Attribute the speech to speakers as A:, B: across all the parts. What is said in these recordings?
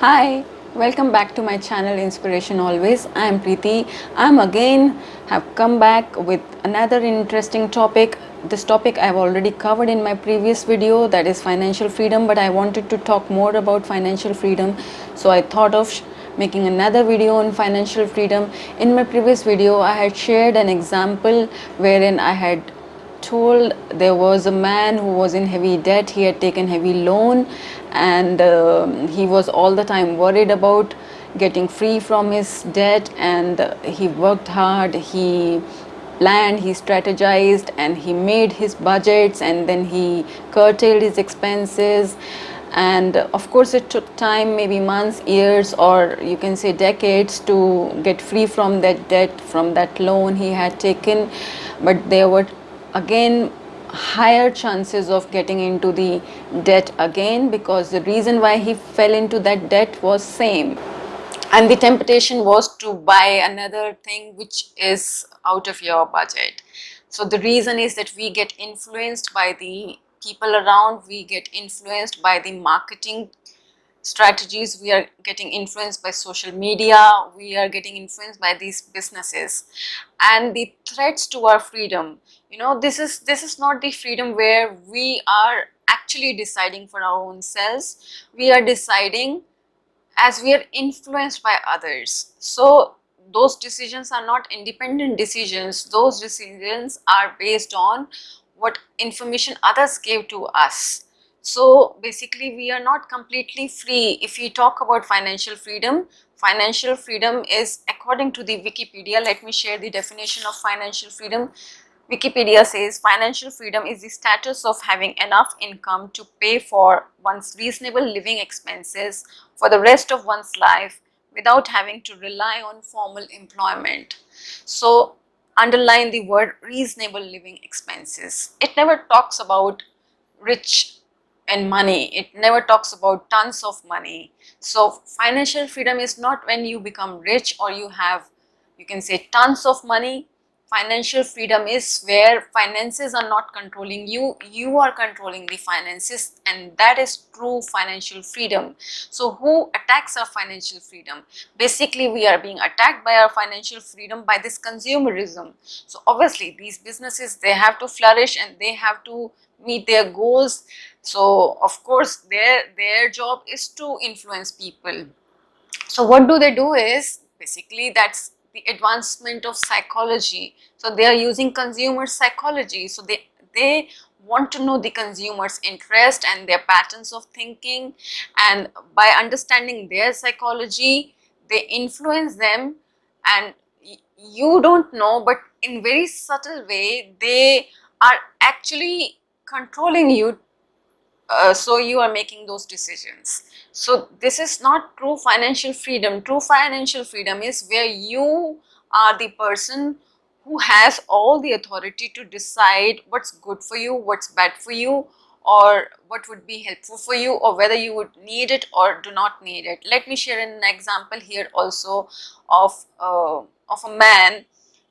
A: Hi, welcome back to my channel Inspiration Always. I am Preeti. I'm again have come back with another interesting topic. This topic I've already covered in my previous video, that is financial freedom, but I wanted to talk more about financial freedom. So I thought of making another video on financial freedom. In my previous video, I had shared an example wherein I had told there was a man who was in heavy debt. He had taken heavy loan, and he was all the time worried about getting free from his debt. And he worked hard, he planned, he strategized, and he made his budgets, and then he curtailed his expenses. And of course it took time, maybe months, years, or you can say decades, to get free from that debt, from that loan he had taken. But there were again higher chances of getting into the debt again, because the reason why he fell into that debt was same, and the temptation was to buy another thing which is out of your budget. So the reason is that we get influenced by the people around, we get influenced by the marketing strategies, we are getting influenced by social media, we are getting influenced by these businesses and the threats to our freedom. This is not the freedom where we are actually deciding for our own selves. We are deciding as we are influenced by others. So those decisions are not independent decisions. Those decisions are based on what information others gave to us. So basically we are not completely free. If we talk about financial freedom is, according to the Wikipedia, let me share the definition of financial freedom. Wikipedia says financial freedom is the status of having enough income to pay for one's reasonable living expenses for the rest of one's life without having to rely on formal employment. So underline the word reasonable living expenses. It never talks about rich and money. It never talks about tons of money. So financial freedom is not when you become rich or you have, you can say, tons of money. Financial freedom is where finances are not controlling you, you are controlling the finances, and that is true financial freedom. So who attacks our financial freedom? Basically we are being attacked by our financial freedom by this consumerism. So obviously these businesses, they have to flourish and they have to meet their goals. So of course their job is to influence people. So what do they do is, basically that's the advancement of psychology. So they are using consumer psychology. So they want to know the consumer's interest and their patterns of thinking, and by understanding their psychology they influence them. And you don't know, but in very subtle way they are actually controlling you. So you are making those decisions. So this is not true financial freedom. True financial freedom is where you are the person who has all the authority to decide what's good for you, what's bad for you, or what would be helpful for you, or whether you would need it or do not need it. Let me share an example here also of a man.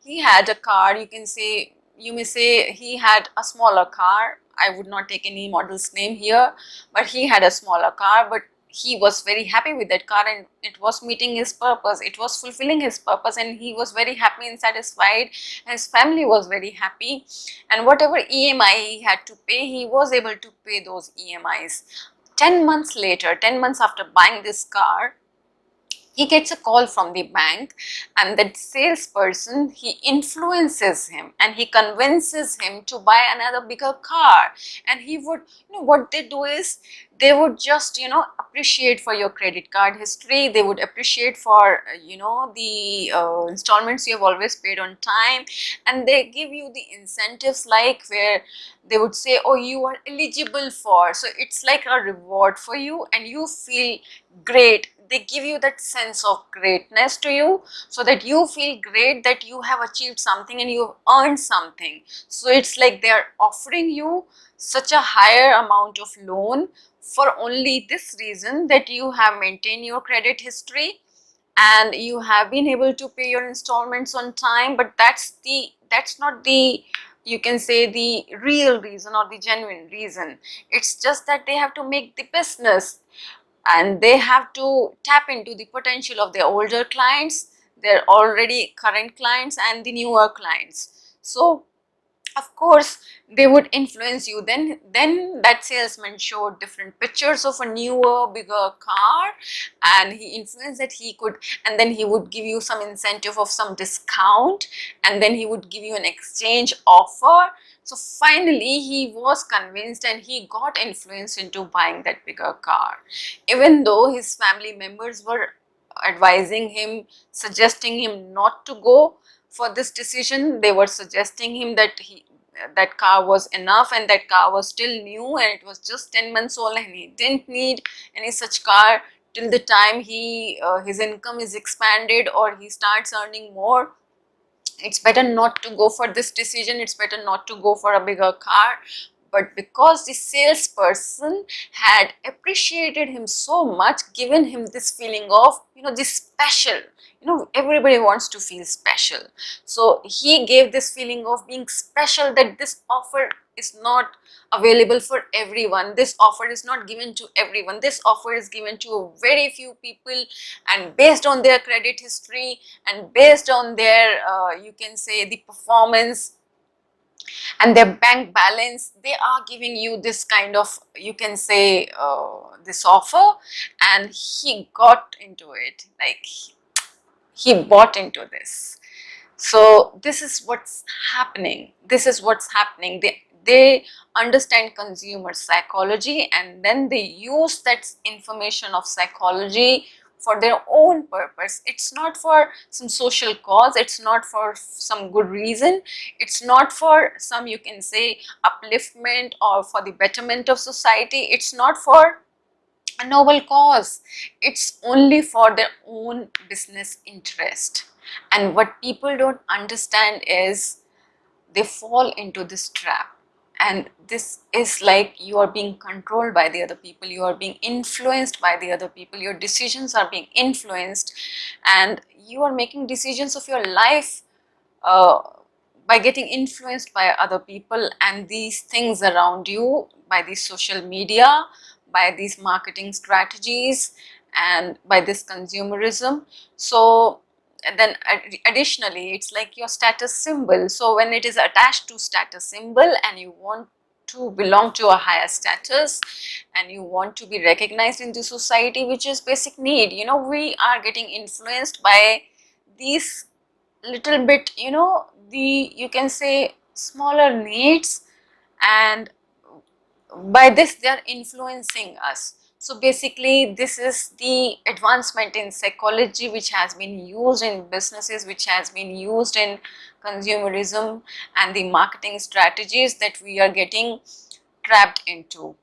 A: He had a car, you may say he had a smaller car. I would not take any model's name here, but he had a smaller car, but he was very happy with that car and it was meeting his purpose, it was fulfilling his purpose, and he was very happy and satisfied, and his family was very happy. And whatever EMI he had to pay, he was able to pay those EMIs. 10 months later, 10 months after buying this car, he gets a call from the bank, and that salesperson, he influences him and he convinces him to buy another bigger car. And he would, what they do is they would just appreciate for your credit card history, they would appreciate for the installments you have always paid on time, and they give you the incentives, like where they would say, oh, you are eligible for, so it's like a reward for you and you feel great. They give you that sense of greatness to you, so that you feel great that you have achieved something and you have earned something. So it's like they are offering you such a higher amount of loan for only this reason, that you have maintained your credit history and you have been able to pay your installments on time. But that's not the, you can say, the real reason or the genuine reason. It's just that they have to make the business. and they have to tap into the potential of their older clients, their already current clients, and the newer clients. So of course they would influence you. Then that salesman showed different pictures of a newer, bigger car, and he influenced that he could, and then he would give you some incentive of some discount, and then he would give you an exchange offer. So finally he was convinced and he got influenced into buying that bigger car, even though his family members were advising him, suggesting him not to go for this decision. They were suggesting him that that car was enough, and that car was still new, and it was just 10 months old, and he didn't need any such car till the time his income is expanded or he starts earning more. It's better not to go for this decision, it's better not to go for a bigger car. But because the salesperson had appreciated him so much, given him this feeling of, this special, everybody wants to feel special, so he gave this feeling of being special, that this offer is not available for everyone, this offer is not given to everyone, this offer is given to very few people, and based on their credit history and based on their you can say the performance and their bank balance, they are giving you this kind of, you can say, this offer. And he got into it, like he bought into this. So this is what's happening, they understand consumer psychology, and then they use that information of psychology for their own purpose. It's not for some social cause, it's not for some good reason, it's not for some, you can say, upliftment or for the betterment of society, it's not for a noble cause, it's only for their own business interest. And what people don't understand is they fall into this trap, and this is like you are being controlled by the other people, you are being influenced by the other people, your decisions are being influenced, and you are making decisions of your life uh, by getting influenced by other people and these things around you, by these social media, by these marketing strategies, and by this consumerism. So and then additionally, it's like your status symbol. So when it is attached to status symbol and you want to belong to a higher status and you want to be recognized in the society, which is basic need, we are getting influenced by these little bit, the, you can say, smaller needs, and by this they are influencing us. So basically this is the advancement in psychology which has been used in businesses, which has been used in consumerism and the marketing strategies that we are getting trapped into.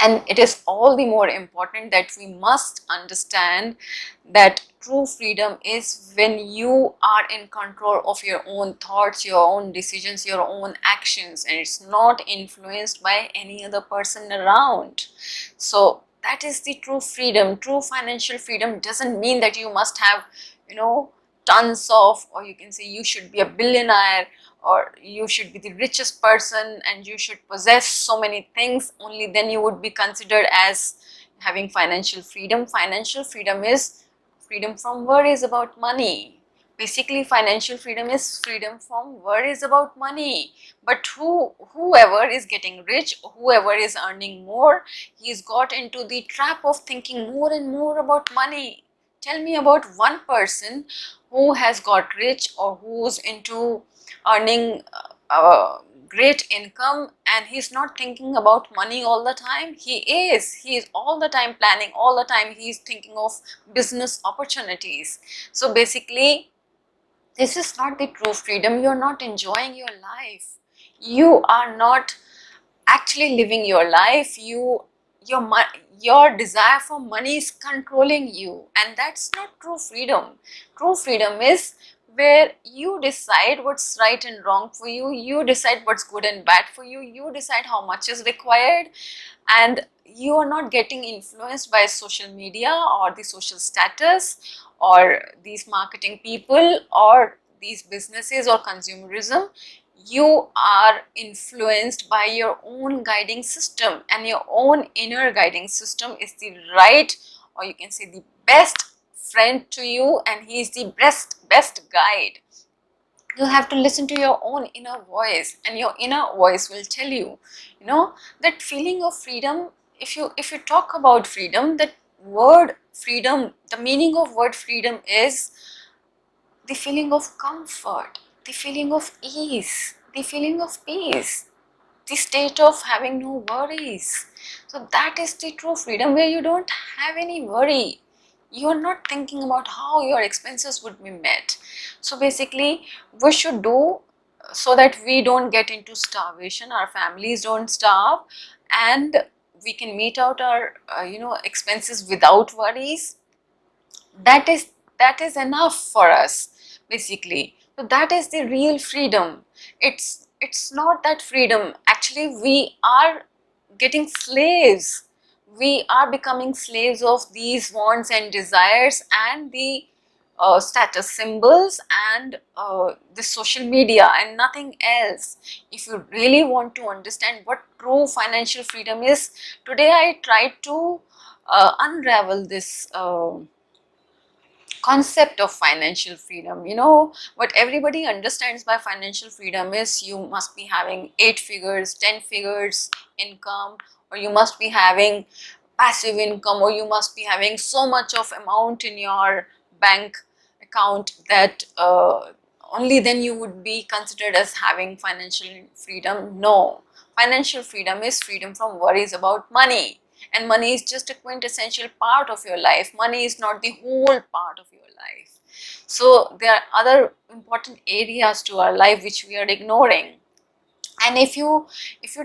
A: And it is all the more important that we must understand that true freedom is when you are in control of your own thoughts, your own decisions, your own actions, and it's not influenced by any other person around. So that is the true freedom. True financial freedom doesn't mean that you must have, tons of, or you can say you should be a billionaire, or you should be the richest person and you should possess so many things, only then you would be considered as having financial freedom. Financial freedom is freedom from worries about money. Basically financial freedom is freedom from worries about money. But whoever is getting rich, whoever is earning more, he's got into the trap of thinking more and more about money. Tell me about one person who has got rich or who's into earning great income and he's not thinking about money all the time. He is all the time planning, all the time he's thinking of business opportunities. So basically this is not the true freedom. You're not enjoying your life, you are not actually living your life. Your desire for money is controlling you, and that's not true freedom. True freedom is where you decide what's right and wrong for you, you decide what's good and bad for you, you decide how much is required, and you are not getting influenced by social media or the social status or these marketing people or these businesses or consumerism. You are influenced by your own guiding system, and your own inner guiding system is the right, or you can say the best friend to you, and he is the best guide. You have to listen to your own inner voice, and your inner voice will tell you, you know, that feeling of freedom. If you talk about freedom, that word freedom, the meaning of word freedom is the feeling of comfort, the feeling of ease, the feeling of peace, the state of having no worries. So that is the true freedom, where you don't have any worry. You are not thinking about how your expenses would be met. So basically, we should do so that we don't get into starvation, our families don't starve, and we can meet out our expenses without worries. That is enough for us, basically. So that is the real freedom. It's not that freedom, actually we are getting slaves. We are becoming slaves of these wants and desires, and the status symbols, and the social media, and nothing else. If you really want to understand what true financial freedom is, today I tried to unravel this concept of financial freedom. You know, what everybody understands by financial freedom is you must be having 8 figures, 10 figures income, or you must be having passive income, or you must be having so much of amount in your bank account that only then you would be considered as having financial freedom. No, financial freedom is freedom from worries about money, and money is just a quintessential part of your life. Money is not the whole part of your life. So there are other important areas to our life which we are ignoring. And if you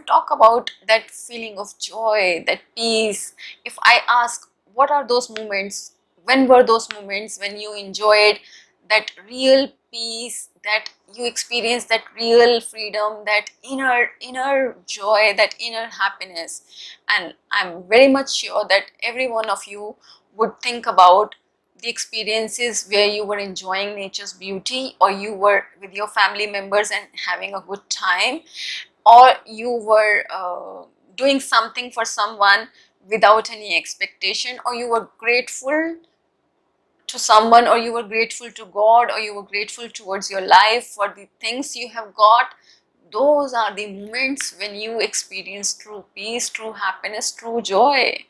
A: talk about that feeling of joy, that peace, if I ask what are those moments, when were those moments when you enjoyed that real peace, that you experienced that real freedom, that inner joy, that inner happiness? And I'm very much sure that every one of you would think about the experiences where you were enjoying nature's beauty, or you were with your family members and having a good time, or you were doing something for someone without any expectation, or you were grateful to someone, or you were grateful to God, or you were grateful towards your life for the things you have got. Those are the moments when you experience true peace, true happiness, true joy.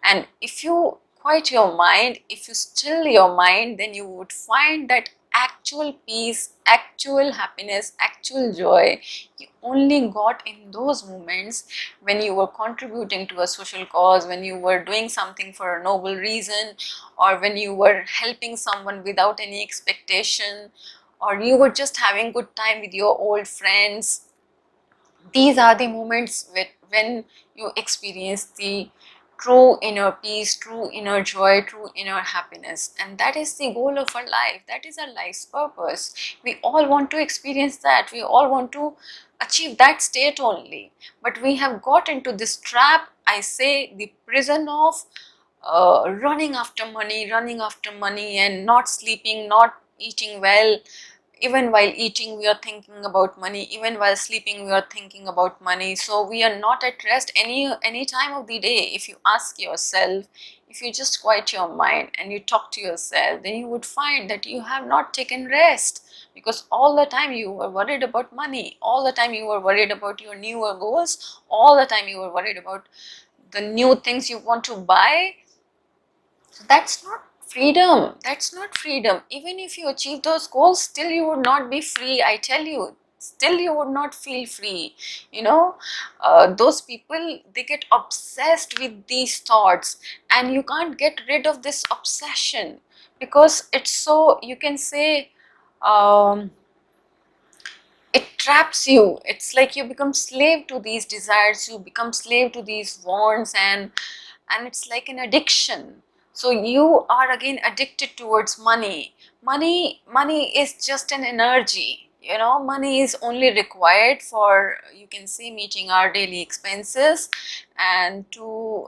A: And if you quiet your mind, if you still your mind, then you would find that actual peace, actual happiness, actual joy you only got in those moments when you were contributing to a social cause, when you were doing something for a noble reason, or when you were helping someone without any expectation, or you were just having good time with your old friends. These are the moments when you experience the true inner peace, true inner joy, true inner happiness. And that is the goal of our life. That is our life's purpose. We all want to experience that. We all want to achieve that state only. But we have got into this trap, I say, the prison of running after money, and not sleeping, not eating well. Even while eating we are thinking about money, even while sleeping we are thinking about money. So we are not at rest any time of the day. If you ask yourself, if you just quiet your mind and you talk to yourself, then you would find that you have not taken rest, because all the time you were worried about money, all the time you were worried about your newer goals, all the time you were worried about the new things you want to buy. So that's not freedom. That's not freedom. Even if you achieve those goals, still you would not be free. I tell you, still you would not feel free. You know, those people, they get obsessed with these thoughts, and you can't get rid of this obsession, because it's so, you can say, um, it traps you. It's like you become slave to these desires, you become slave to these wants, and it's like an addiction. So you are again addicted towards money. Money is just an energy. You know, money is only required for, you can say, meeting our daily expenses, and to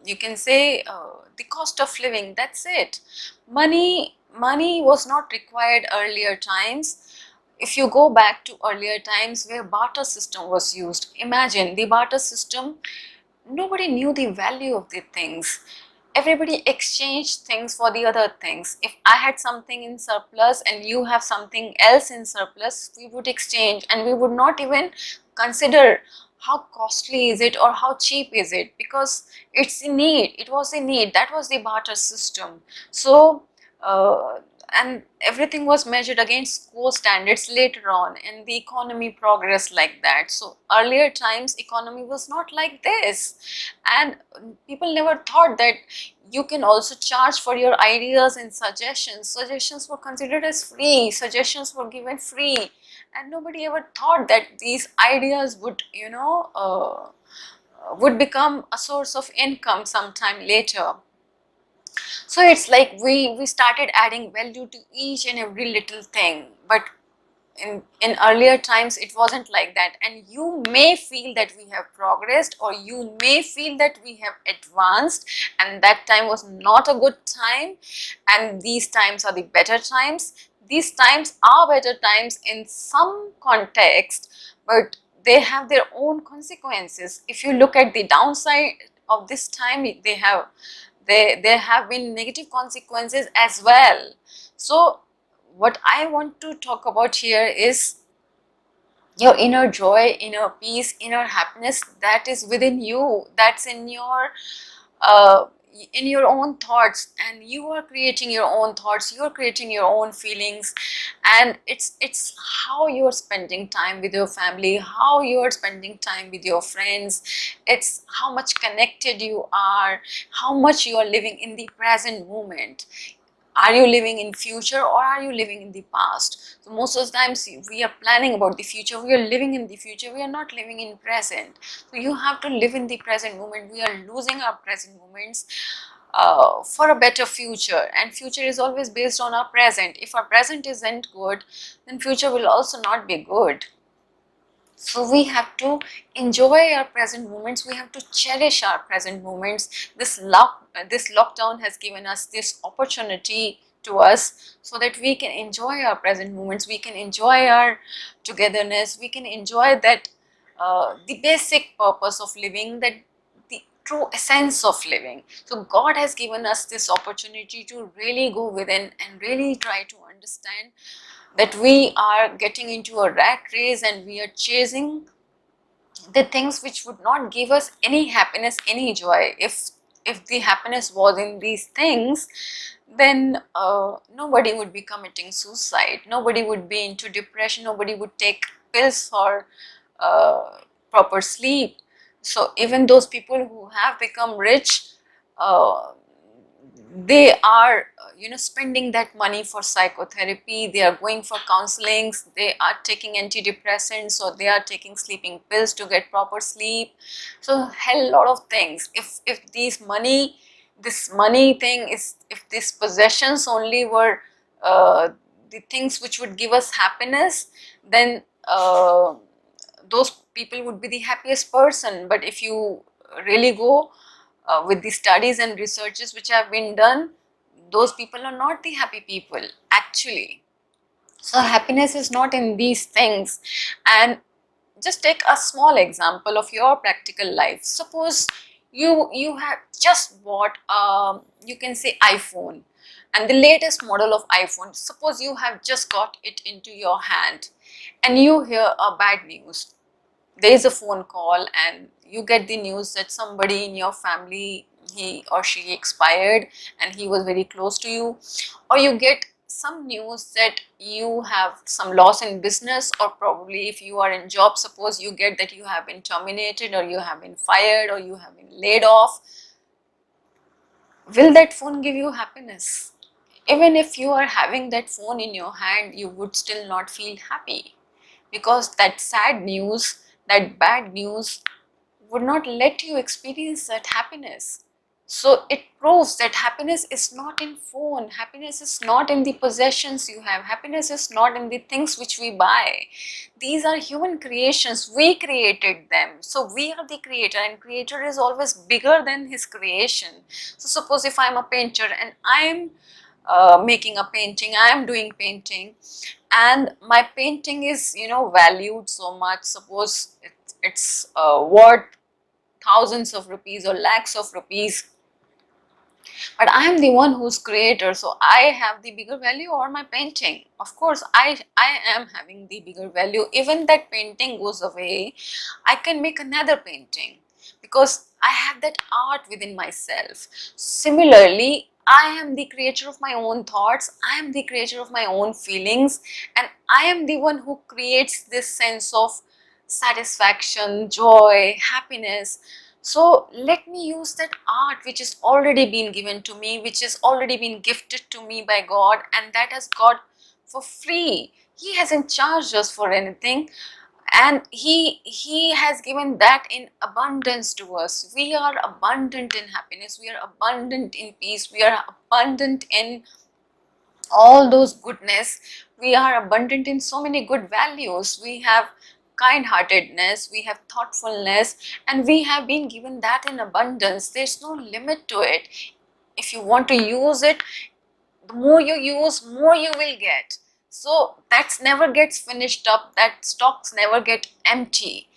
A: you can say the cost of living. That's it. Money was not required earlier times. if you go back to earlier times where barter system was used, imagine the barter system. Nobody knew the value of the things. Everybody exchanged things for the other things. If I had something in surplus and you have something else in surplus, we would exchange, and we would not even consider how costly is it or how cheap is it, because it's a need. It was a need. That was the barter system. So and everything was measured against school standards later on, and the economy progressed like that. So earlier times economy was not like this, and people never thought that you can also charge for your ideas and suggestions. Suggestions were considered as free, suggestions were given free, and nobody ever thought that these ideas would, would become a source of income sometime later. So it's like we started adding value to each and every little thing, but in earlier times it wasn't like that. And you may feel that we have progressed, or you may feel that we have advanced, and that time was not a good time, and these times are the better times. These times are better times in some context, but they have their own consequences. If you look at the downside of this time, there have been negative consequences as well. So what I want to talk about here is your inner joy, inner peace, inner happiness that is within you, that's uh, in your own thoughts, and you are creating your own thoughts, you are creating your own feelings. And it's how you are spending time with your family, how you are spending time with your friends. It's how much connected you are, how much you are living in the present moment. Are you living in future, or are you living in the past? So most of the times we are planning about the future, we are living in the future, we are not living in present. So you have to live in the present moment. We are losing our present moments for a better future, and future is always based on our present. If our present isn't good, then future will also not be good. So we have to enjoy our present moments, we have to cherish our present moments. This lockdown has given us this opportunity to us, so that we can enjoy our present moments, we can enjoy our togetherness, we can enjoy that the basic purpose of living, that the true essence of living. So God has given us this opportunity to really go within and really try to understand that we are getting into a rat race, and we are chasing the things which would not give us any happiness, any joy. If the happiness was in these things, then nobody would be committing suicide, nobody would be into depression, nobody would take pills for uh, proper sleep. So even those people who have become rich, uh, they are spending that money for psychotherapy, they are going for counselings, they are taking antidepressants, or they are taking sleeping pills to get proper sleep. So hell lot of things. If this money thing is, if these possessions only were the things which would give us happiness, then those people would be the happiest person. But if you really go with the studies and researches which have been done, those people are not the happy people actually. So happiness is not in these things. And just take a small example of your practical life. Suppose you have just bought you can say iPhone, and the latest model of iPhone, suppose you have just got it into your hand, and you hear a bad news. There is a phone call, and you get the news that somebody in your family, he or she expired, and he was very close to you. Or you get some news that you have some loss in business, or probably if you are in job, suppose you get that you have been terminated, or you have been fired, or you have been laid off. Will that phone give you happiness? Even if you are having that phone in your hand, you would still not feel happy, because that sad news, that bad news would not let you experience that happiness. So it proves that happiness is not in phone, happiness is not in the possessions you have, happiness is not in the things which we buy. These are human creations, we created them. So we are the creator, and creator is always bigger than his creation. So suppose if I am a painter, and I am making a painting. I am doing painting, and my painting is, valued so much. Suppose it's worth thousands of rupees or lakhs of rupees, but I am the one who's creator, so I have the bigger value, or my painting. Of course, I am having the bigger value. Even that painting goes away, I can make another painting because I have that art within myself. Similarly, I am the creator of my own thoughts, I am the creator of my own feelings, and I am the one who creates this sense of satisfaction, joy, happiness. So let me use that art which is already been given to me, which has already been gifted to me by God, and that has God for free. He hasn't charged us for anything, and he has given that in abundance to us. We are abundant in happiness, we are abundant in peace, we are abundant in all those goodness, we are abundant in so many good values. We have kind-heartedness, we have thoughtfulness, and we have been given that in abundance. There's no limit to it. If you want to use it, the more you use, more you will get. So that's never gets finished up, that stocks never get empty.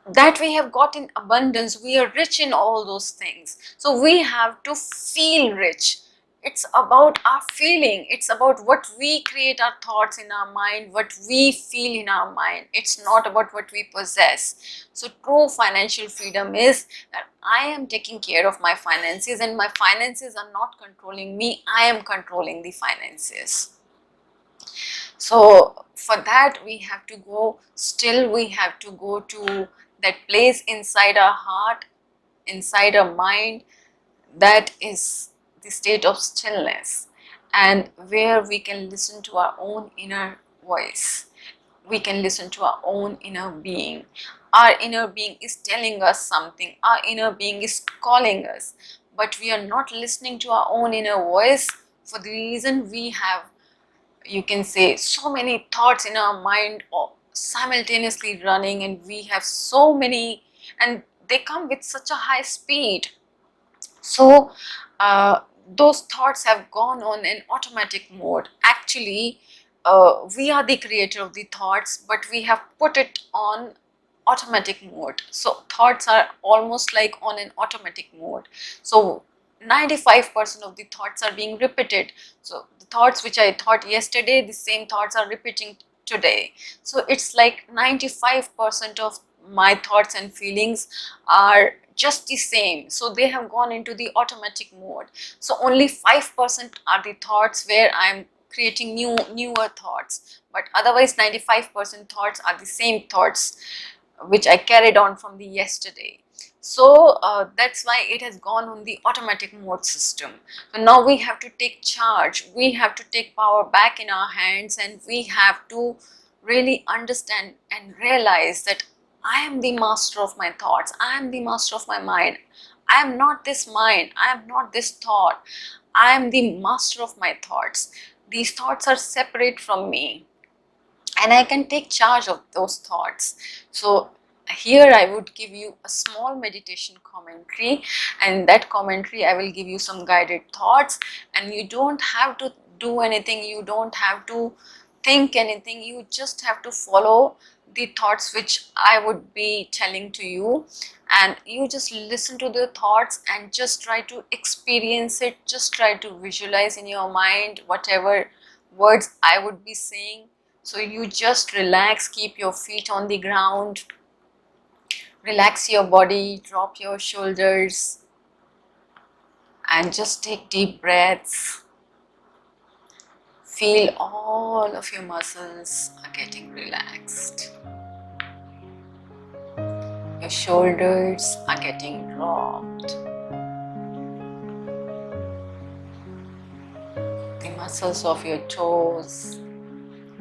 A: That we have got in abundance, we are rich in all those things. So we have to feel rich. It's about our feeling, it's about what we create, our thoughts in our mind, what we feel in our mind. It's not about what we possess. So true financial freedom is that I am taking care of my finances, and my finances are not controlling me, I am controlling the finances. So for that we have to go, still we have to go to that place inside our heart, inside our mind, that is the state of stillness, and where we can listen to our own inner voice. We can listen to our own inner being. Our inner being is telling us something, our inner being is calling us, but we are not listening to our own inner voice for the reason we have, you can say, so many thoughts in our mind simultaneously running, and we have so many, and they come with such a high speed. So those thoughts have gone on in automatic mode. Actually, we are the creator of the thoughts, but we have put it on automatic mode. So thoughts are almost like on an automatic mode. So 95% of the thoughts are being repeated. So the thoughts which I thought yesterday, the same thoughts are repeating today. So it's like 95% of my thoughts and feelings are just the same. So they have gone into the automatic mode. So only 5% are the thoughts where I'm creating newer thoughts, but otherwise 95% thoughts are the same thoughts which I carried on from the yesterday. So that's why it has gone on the automatic mode system. So now we have to take charge, we have to take power back in our hands, and we have to really understand and realize that I am the master of my thoughts, I am the master of my mind. I am not this mind, I am not this thought, I am the master of my thoughts. These thoughts are separate from me, and I can take charge of those thoughts. So here I would give you a small meditation commentary, and that commentary I will give you some guided thoughts, and you don't have to do anything, you don't have to think anything, you just have to follow the thoughts which I would be telling to you, and you just listen to the thoughts and just try to experience it, just try to visualize in your mind whatever words I would be saying. So you just relax, keep your feet on the ground, relax your body, drop your shoulders, and just take deep breaths. Feel all of your muscles are getting relaxed. Your shoulders are getting dropped. The muscles of your toes,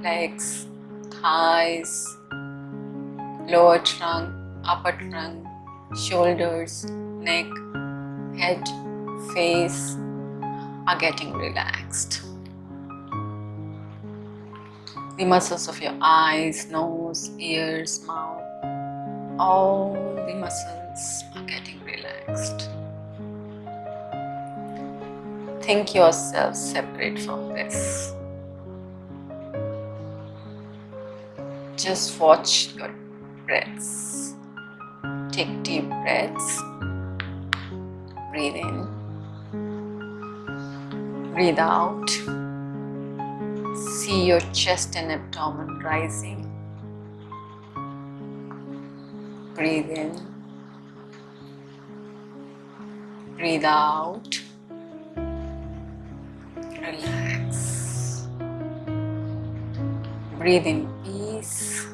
A: legs, thighs, lower trunk, upper trunk, shoulders, neck, head, face are getting relaxed. The muscles of your eyes, nose, ears, mouth, all the muscles are getting relaxed. Think yourself separate from this. Just watch your breaths. Take deep breaths. Breathe in. Breathe out. See your chest and abdomen rising. Breathe in. Breathe out. Relax. Breathe in peace.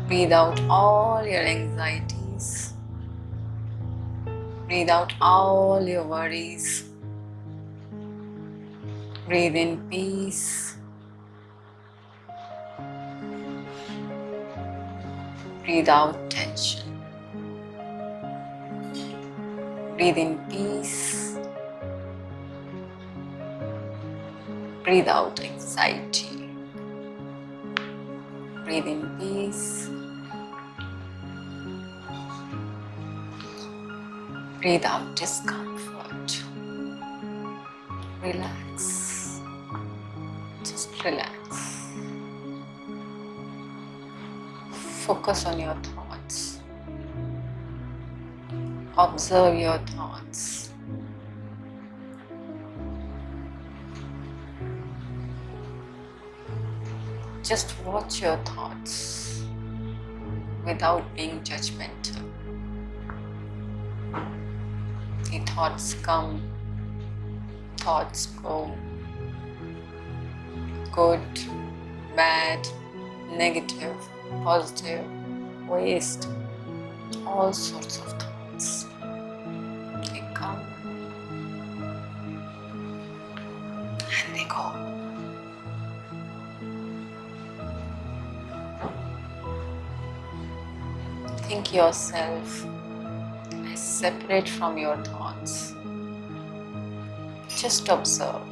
A: Breathe out all your anxieties. Breathe out all your worries. Breathe in peace. Breathe out tension. Breathe in peace. Breathe out anxiety. Breathe in peace. Breathe out discomfort. Relax. Just relax. Focus on your thoughts. Observe your thoughts. Just watch your thoughts without being judgmental. The thoughts come, thoughts go. Good, bad, negative, positive, waste, all sorts of thoughts. They come and they go. Think yourself as separate from your thoughts. Just observe.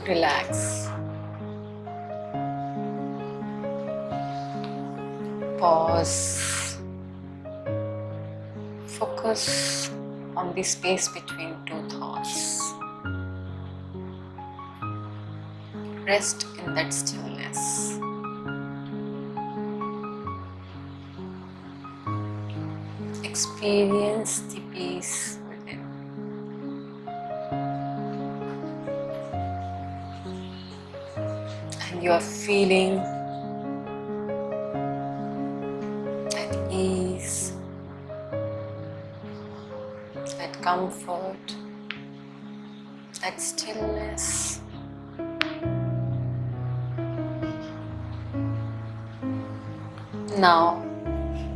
A: Relax. Pause. Focus on the space between two thoughts. Rest in that stillness. Experience the peace within. And you are feeling that ease, that comfort, that stillness. Now,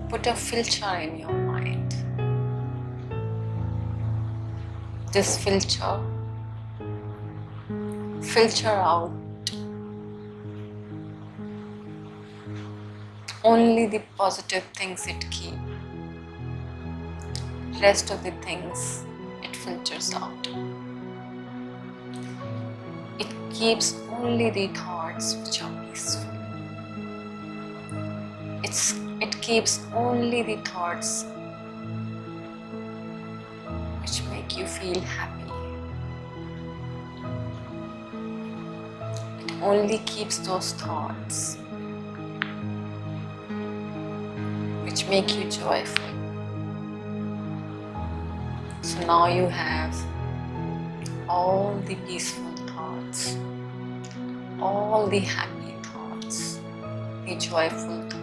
A: put a filter in your mind. This filter out only the positive things it keeps. Rest of the things it filters out. It keeps only the thoughts which are peaceful. It keeps only the thoughts which make you feel happy. It only keeps those thoughts which make you joyful. So now you have all the peaceful thoughts, all the happy thoughts, the joyful thoughts.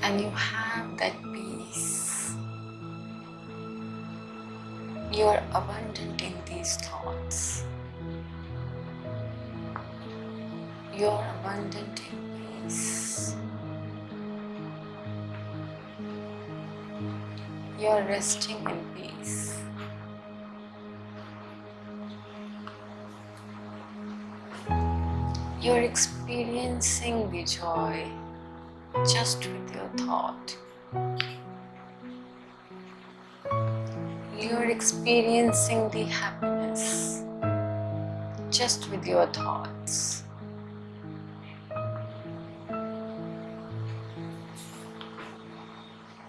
A: And you have that peace. You are abundant in these thoughts. You are abundant in peace. You are resting in peace. You are experiencing the joy just with your thought. You are experiencing the happiness just with your thoughts.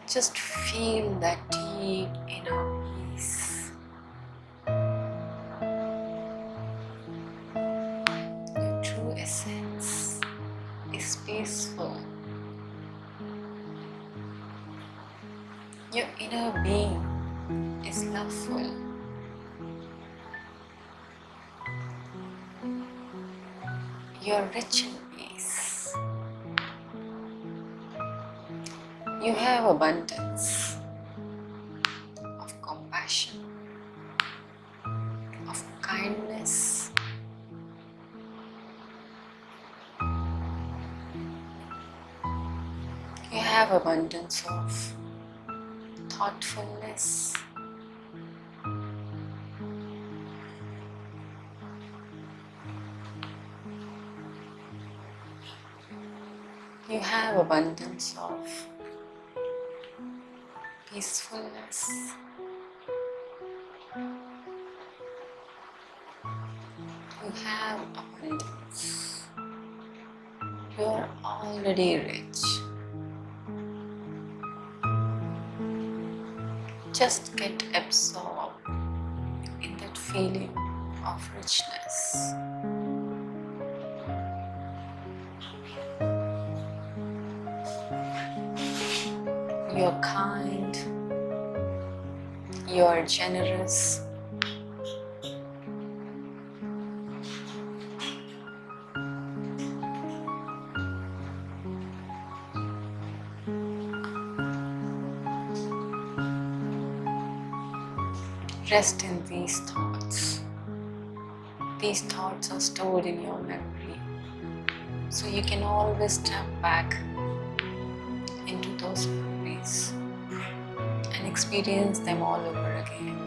A: Just feel that deep inner peace. Your true essence is peaceful. Your inner being is loveful. You're rich in peace. You have abundance of compassion, of kindness. You have abundance of thoughtfulness. You have abundance of peacefulness. You have abundance. You are already rich. Just get absorbed in that feeling of richness. You're kind. You're generous. Rest in these thoughts. These thoughts are stored in your memory, so you can always step back into those memories and experience them all over again.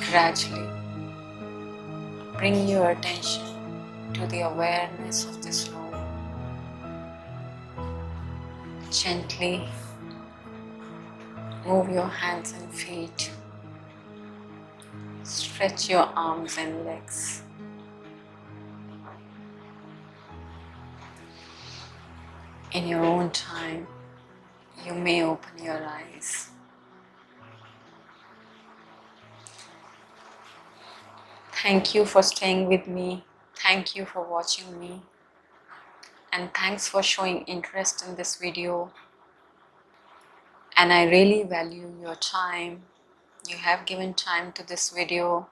A: Gradually, bring your attention to the awareness of this room. Gently move your hands and feet. Stretch your arms and legs. In your own time, you may open your eyes. Thank you for staying with me. Thank you for watching me. And thanks for showing interest in this video. And I really value your time. You have given time to this video.